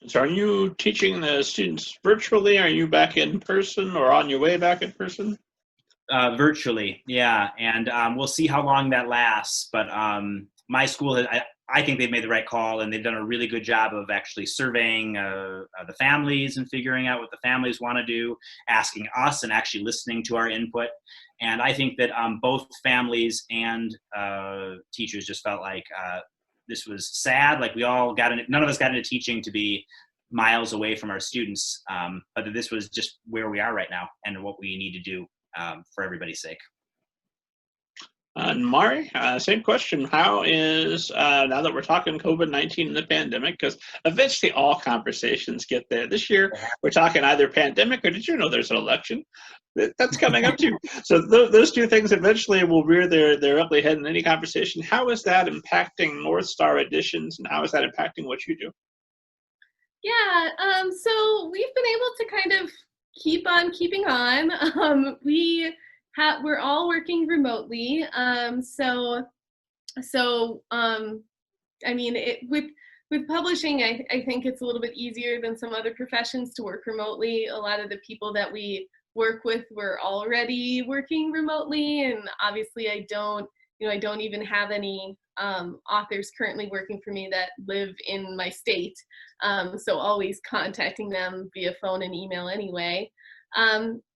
So are you teaching the students virtually? Are you back in person or on your way back in person? Virtually, yeah, and we'll see how long that lasts. But my school, I think they've made the right call, and they've done a really good job of actually surveying the families and figuring out what the families want to do, asking us and actually listening to our input. And I think that both families and teachers just felt like this was sad. Like none of us got into teaching to be miles away from our students, but that this was just where we are right now and what we need to do for everybody's sake. And Mari, same question. How is, now that we're talking COVID-19 and the pandemic, because eventually all conversations get there. This year, we're talking either pandemic or did you know there's an election? That's coming up too. So those two things eventually will rear their ugly head in any conversation. How is that impacting North Star editions, and how is that impacting what you do? Yeah, so we've been able to kind of keep on keeping on. We're all working remotely. I mean, with publishing, I think it's a little bit easier than some other professions to work remotely. A lot of the people that we work with were already working remotely, and obviously I don't even have any authors currently working for me that live in my state. So always contacting them via phone and email anyway.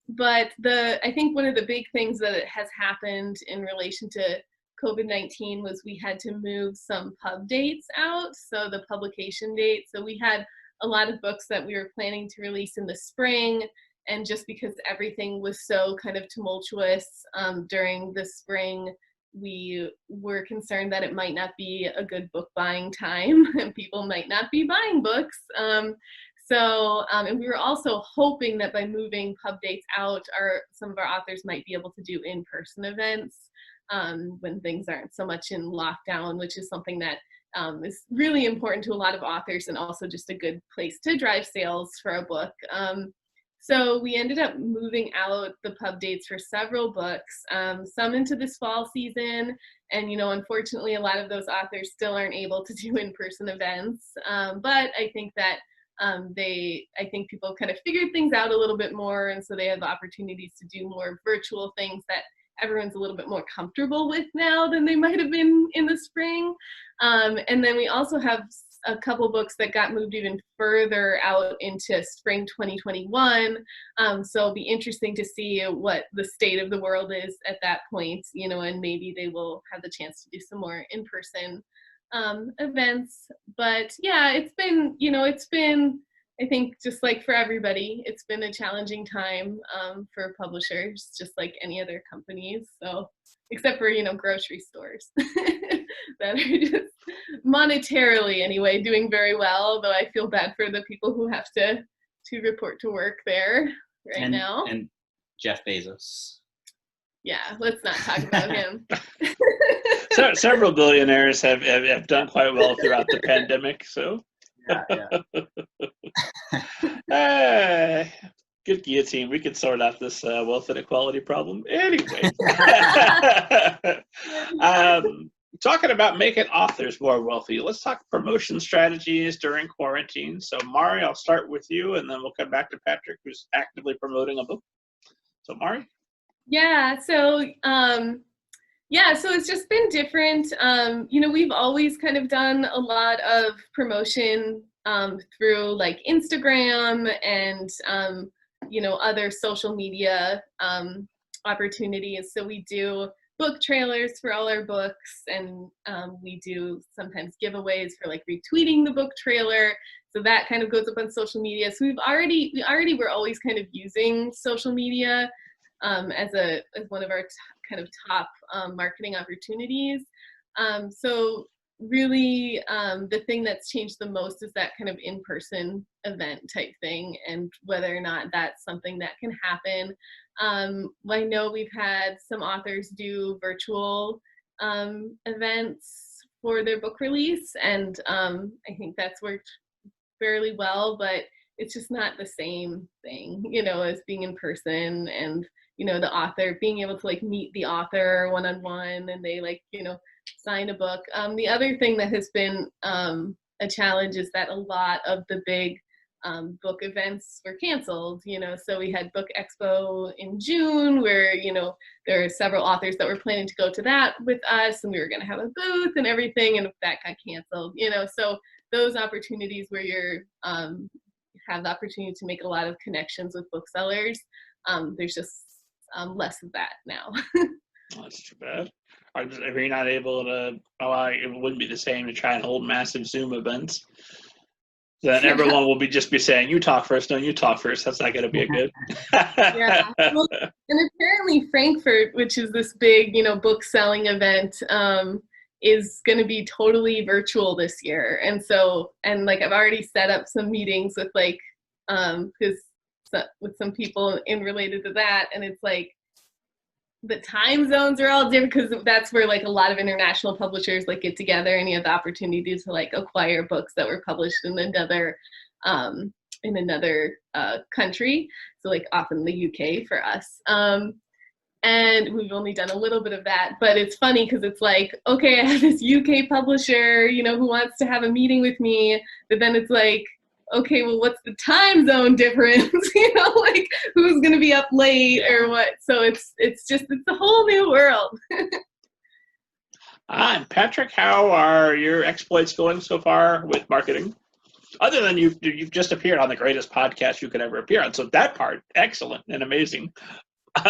But I think one of the big things that has happened in relation to COVID-19 was we had to move some pub dates out, so the publication date. So we had a lot of books that we were planning to release in the spring, and just because everything was so kind of tumultuous during the spring, we were concerned that it might not be a good book buying time and people might not be buying books. And we were also hoping that by moving pub dates out, some of our authors might be able to do in-person events when things aren't so much in lockdown, which is something that is really important to a lot of authors and also just a good place to drive sales for a book. So we ended up moving out the pub dates for several books, some into this fall season. And, unfortunately, a lot of those authors still aren't able to do in-person events. But I think that I think people kind of figured things out a little bit more. And so they have opportunities to do more virtual things that everyone's a little bit more comfortable with now than they might have been in the spring. And then we also have a couple books that got moved even further out into spring 2021. So it'll be interesting to see what the state of the world is at that point, and maybe they will have the chance to do some more in-person events. But yeah, it's been, I think, just like for everybody, it's been a challenging time for publishers, just like any other companies. So, except for, grocery stores that are just monetarily anyway doing very well, though I feel bad for the people who have to report to work there now. And Jeff Bezos. Yeah, let's not talk about him. So, several billionaires have done quite well throughout the pandemic, so. Good guillotine. We could sort out this wealth inequality problem. Anyway. Talking about making authors more wealthy, let's talk promotion strategies during quarantine. So, Mari, I'll start with you, and then we'll come back to Patrick, who's actively promoting a book. So, Mari? Yeah, so it's just been different. We've always kind of done a lot of promotion through like Instagram and, other social media opportunities. So we do book trailers for all our books, and we do sometimes giveaways for like retweeting the book trailer. So that kind of goes up on social media. So we already were always kind of using social media as one of our kind of top marketing opportunities. So really the thing that's changed the most is that kind of in-person event type thing, and whether or not that's something that can happen. I know we've had some authors do virtual events for their book release, and I think that's worked fairly well, but it's just not the same thing, as being in person, and the author being able to like meet the author one-on-one, and they sign a book. The other thing that has been a a challenge is that a lot of the big book events were canceled, so we had Book Expo in June where, there are several authors that were planning to go to that with us, and we were going to have a booth and everything, and that got canceled, so those opportunities where you're have the opportunity to make a lot of connections with booksellers, there's just less of that now. Oh, that's too bad. If you're not able to, it wouldn't be the same to try and hold massive Zoom events. Then everyone will just be saying, "You talk first, no, you talk first." That's not going to be a good. Yeah, well, and apparently Frankfurt, which is this big, book selling event, is going to be totally virtual this year. And so, I've already set up some meetings with with some people related to that, and it's like the time zones are all different because that's where a lot of international publishers get together, and you have the opportunity to acquire books that were published in another country. So often the UK for us. And we've only done a little bit of that, but it's funny because it's okay, I have this UK publisher, who wants to have a meeting with me, but then it's okay, well, what's the time zone difference? Who's going to be up late or what? So it's a whole new world. And Patrick, how are your exploits going so far with marketing? Other than you've just appeared on the greatest podcast you could ever appear on. So that part, excellent and amazing.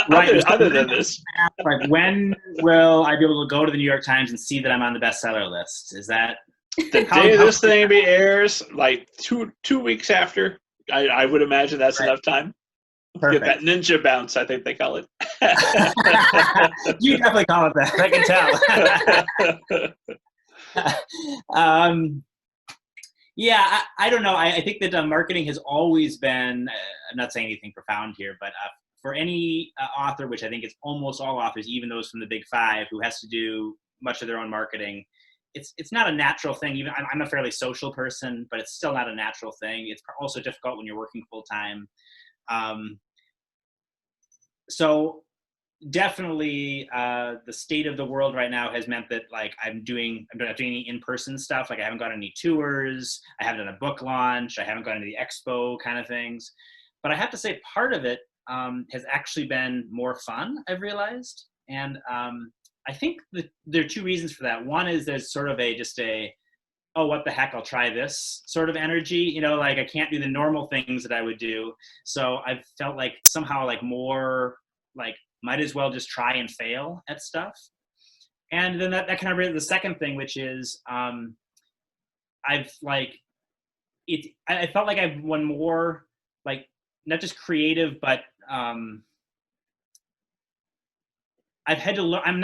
Right. Other than this. When will I be able to go to the New York Times and see that I'm on the bestseller list? Is that... The day this thing airs, 2 weeks after, I would imagine that's enough time. Perfect. Get that ninja bounce, I think they call it. You definitely call it that. I can tell. Yeah, I don't know. I think that marketing has always been, I'm not saying anything profound here, but for any author, which I think it's almost all authors, even those from the big five, who has to do much of their own marketing, it's not a natural thing. Even I'm a fairly social person, but it's still not a natural thing. It's also difficult when you're working full time. So definitely the state of the world right now has meant that I'm not doing any in-person stuff. I haven't gone on any tours. I haven't done a book launch. I haven't gone to the expo kind of things. But I have to say part of it has actually been more fun, I've realized. And I think that there are two reasons for that. One is there's sort of oh, what the heck, I'll try this sort of energy. I can't do the normal things that I would do. So I've felt somehow more might as well just try and fail at stuff. And then that kind of brings the second thing, which is I felt like I've won more, not just creative, but I've had to learn. I'm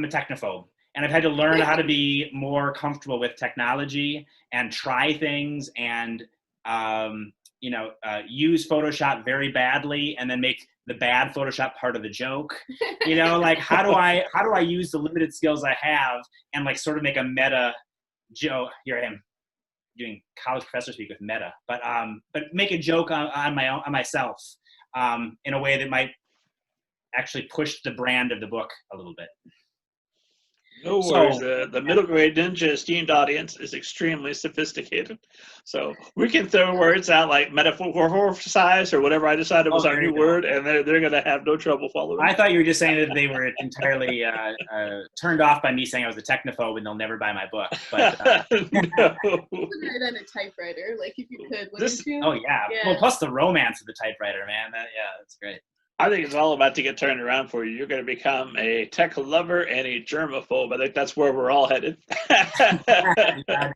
a technophobe, and I've had to learn how to be more comfortable with technology and try things and use Photoshop very badly and then make the bad Photoshop part of the joke. How do I use the limited skills I have and sort of make a meta joke? Here I am doing college professor speak with meta, but make a joke on myself in a way that might actually push the brand of the book a little bit. No worries. The middle grade ninja esteemed audience is extremely sophisticated. So we can throw words out like metaphoricize or whatever I decided was our new word, and they're going to have no trouble following. I thought you were just saying that they were entirely turned off by me saying I was a technophobe and they'll never buy my book. But No. You could write on a typewriter, if you could, wouldn't you? Oh, yeah. Well, plus the romance of the typewriter, man. That's great. I think it's all about to get turned around for you. You're going to become a tech lover and a germaphobe. I think that's where we're all headed. Yeah.